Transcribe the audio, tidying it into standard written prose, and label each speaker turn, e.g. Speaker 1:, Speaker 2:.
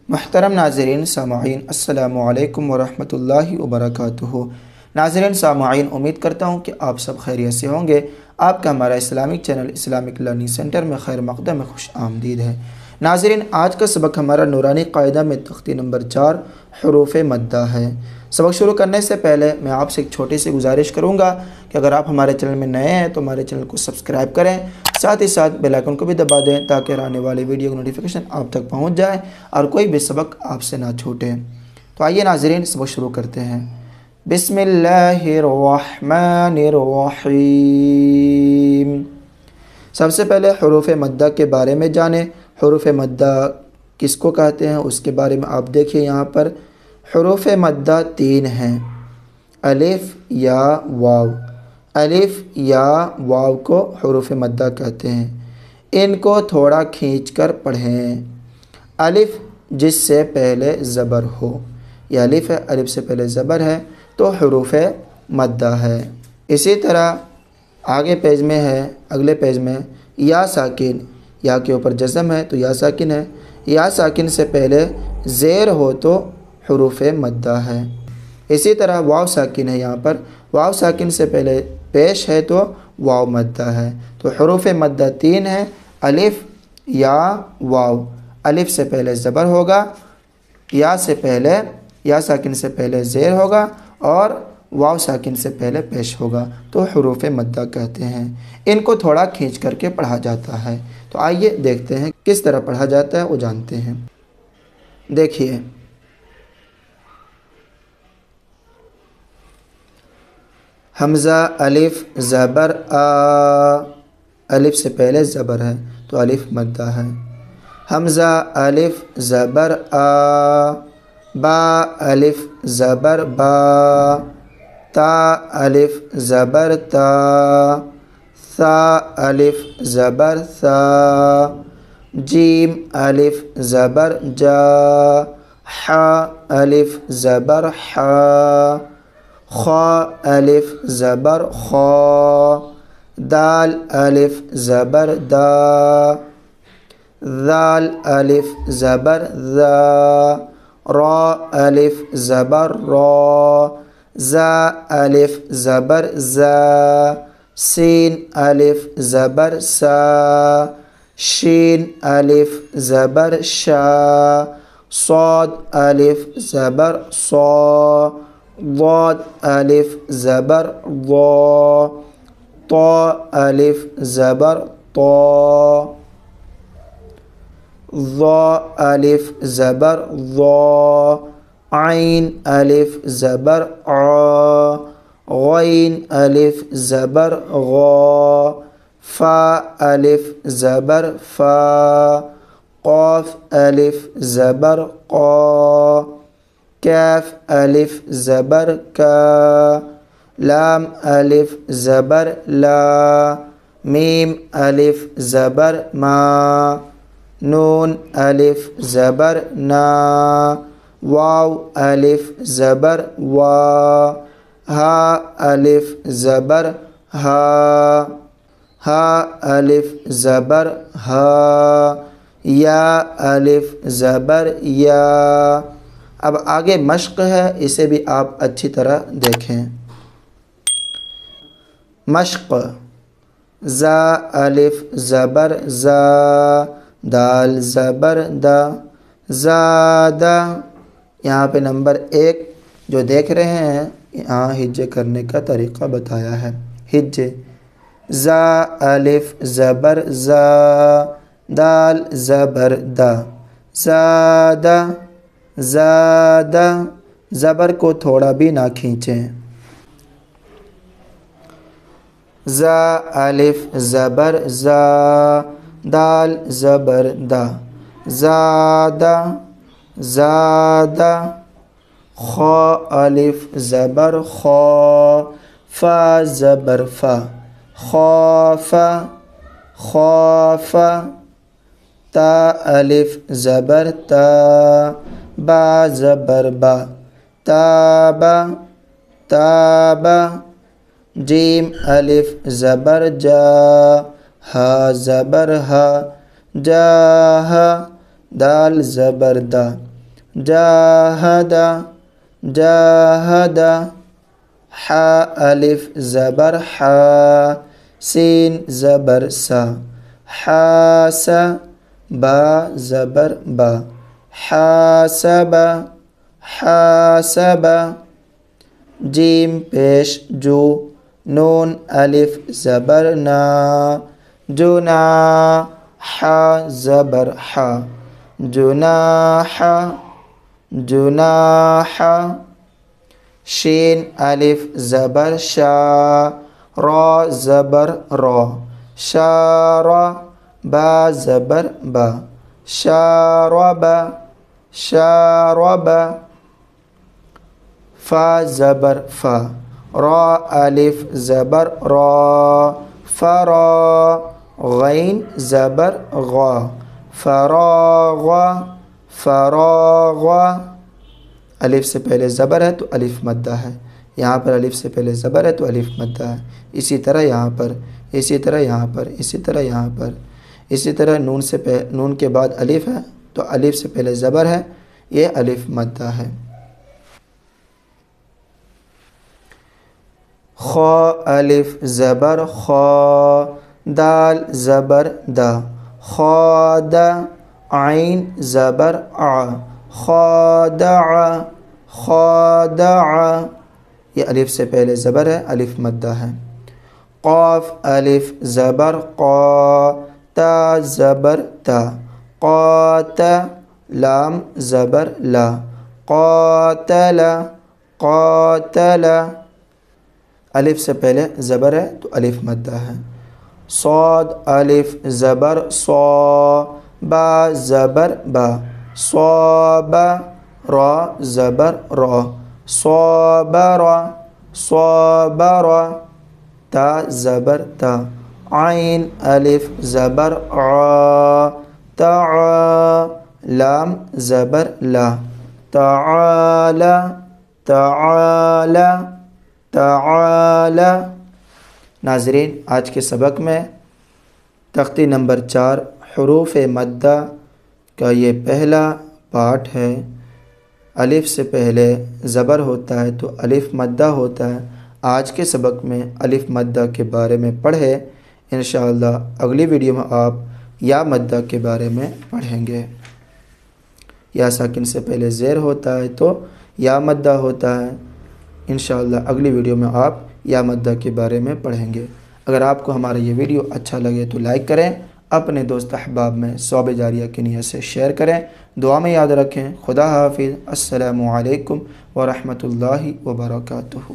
Speaker 1: محترم ناظرین سامعین السلام علیکم ورحمۃ اللہ وبرکاتہ۔ ناظرین سامعین، امید کرتا ہوں کہ آپ سب خیریت سے ہوں گے۔ آپ کا ہمارا Islamic channel Islamic learning centre میں خیر مقدم میں خوش آمدید ہے۔ ناظرین، آج کا سبق ہمارا نورانی قاعدہ میں تختی نمبر 4 حروف مدہ ہے۔ سبق شروع کرنے سے پہلے میں آپ سے ایک چھوٹی سی گزارش کروں گا کہ اگر آپ ہمارے چینل میں نئے ہیں تو ہمارے چینل کو سبسکرائب کریں، ساتھ ہی ساتھ بیل آئیکن کو بھی دبا دیں تاکہ آنے والی ویڈیو کی نوٹیفیکیشن آپ تک پہنچ جائے اور کوئی بھی سبق آپ سے نہ چھوٹے۔ تو آئیے ناظرین سبق شروع کرتے ہیں۔ بسم اللہ الرحمن الرحیم۔ سب سے پہلے حروف مدہ کے بارے میں جانیں۔ حروف مدہ کس کو کہتے ہیں اس کے بارے میں آپ دیکھیے۔ یہاں پر حروف مدہ 3 ہیں، الف یا واو۔ الف یا واو کو حروف مدہ کہتے ہیں۔ ان کو تھوڑا کھینچ کر پڑھیں۔ الف جس سے پہلے زبر ہو، یہ الف ہے، الف سے پہلے زبر ہے تو حروف مدہ ہے۔ اسی طرح آگے پیج میں ہے، اگلے پیج میں یا ساکن، یا کے اوپر جزم ہے تو یا ساکن ہے، یا ساکن سے پہلے زیر ہو تو حروف مدہ ہے۔ اسی طرح واو ساکن ہے، یہاں پر واو ساکن سے پہلے پیش ہے تو واو مدہ ہے۔ تو حروف مدہ 3 ہیں، الف یا واو۔ الف سے پہلے زبر ہوگا، یا سے پہلے یا ساکن سے پہلے زیر ہوگا اور واو ساکن سے پہلے پیش ہوگا تو حروف مدہ کہتے ہیں۔ ان کو تھوڑا کھینچ کر کے پڑھا جاتا ہے۔ تو آئیے دیکھتے ہیں کس طرح پڑھا جاتا ہے، وہ جانتے ہیں۔ دیکھیے، حمزہ الف زبر آ، الف سے پہلے زبر ہے تو الف مدہ ہے۔ حمزہ الف زبر آ، با الف زبر با، تا الف زبر تا، ثا الف زبر ثا، جیم الف زبر جا، حا الف زبر حا، خا الف زبر خا، دال الف زبر دا، ذال الف زبر ذا، را الف زبر را، زا الف زبر زا، سین الف زبر سا، شین الف زبر شا، صاد الف زبر صا، ضاد الف زبر ضا، طا الف زبر طا، ظا الف زبر ظا، عین الف زبر عا، غین الف زبر غا، فا الف زبر فا، قاف الف زبر قا، کاف الف زبر کا، لام الف زبر لا، میم الف زبر ما، نون الف زبر نا، واو الف زبر وا، ہا الف زبر ہا، ہا الف زبر ہا، یا الف زبر یا۔ اب آگے مشق ہے، اسے بھی آپ اچھی طرح دیکھیں۔ مشق، زا الف زبر زا، دال زبر دا، زادہ۔ یہاں پہ نمبر 1 جو دیکھ رہے ہیں، یہاں ہجے کرنے کا طریقہ بتایا ہے۔ ہجے، زا الف زبر زا، دال زبر دا، زادہ زادہ۔ زبر کو تھوڑا بھی نہ کھینچیں۔ زا الف زبر زا، دال زبر دا، زادہ زادہ۔ خا الف زبر خا، فا زبر فا، خاف خاف۔ تا الف زبر تا، با زبر با، تابا تابا۔ جیم الف زبر جا، ہا زبر ہا، جاہا۔ دال زبر دا، جاهد جاهد حا الف زبر حا سین زبر سا حاسا با زبر با حاسب حاسب جیم پیش جو نون الف زبر نا جنا حا زبر حا جناح جناح شین الف زبر شا را زبر را شارا با زبر با شارب شارب فا زبر فا را الف زبر را فرا غین زبر غا فراغ فراغ الف سے پہلے زبر ہے تو الف مدہ ہے، یہاں پر الف سے پہلے زبر ہے تو الف مدہ ہے، اسی طرح یہاں پر، اسی طرح یہاں پر، اسی طرح یہاں پر، اسی طرح نون کے بعد الف ہے تو الف سے پہلے زبر ہے، یہ الف مدہ ہے۔ خا الف زبر خا دال زبر دا خاد عین زبر ع خادع خادع یہ الف سے پہلے زبر ہے، الف مدہ ہے۔ قاف الف زبر قا تا زبر تا قات لام زبر لا قاتل قاتل الف سے پہلے زبر ہے تو الف مدہ ہے۔ صاد الف زبر صا با زبر با صاب را زبر را صابر صابر تا زبر تا عین الف زبر ع تع لام زبر لا تعالی تعالی تعالی۔ ناظرین، آج کے سبق میں تختی نمبر 4 حروف مدہ کا یہ پہلا پارٹ ہے۔ الف سے پہلے زبر ہوتا ہے تو الف مدہ ہوتا ہے۔ آج کے سبق میں الف مدہ کے بارے میں پڑھے، انشاءاللہ اگلی ویڈیو میں آپ یا مدہ کے بارے میں پڑھیں گے۔ یا ساکن سے پہلے زیر ہوتا ہے تو یا مدہ ہوتا ہے، انشاءاللہ اگلی ویڈیو میں آپ یا مدہ کے بارے میں پڑھیں گے۔ اگر آپ کو ہمارا یہ ویڈیو اچھا لگے تو لائک کریں، اپنے دوست احباب میں ثواب جاریہ کی نیت سے شیئر کریں، دعا میں یاد رکھیں۔ خدا حافظ، السلام علیکم ورحمۃ اللہ وبرکاتہ۔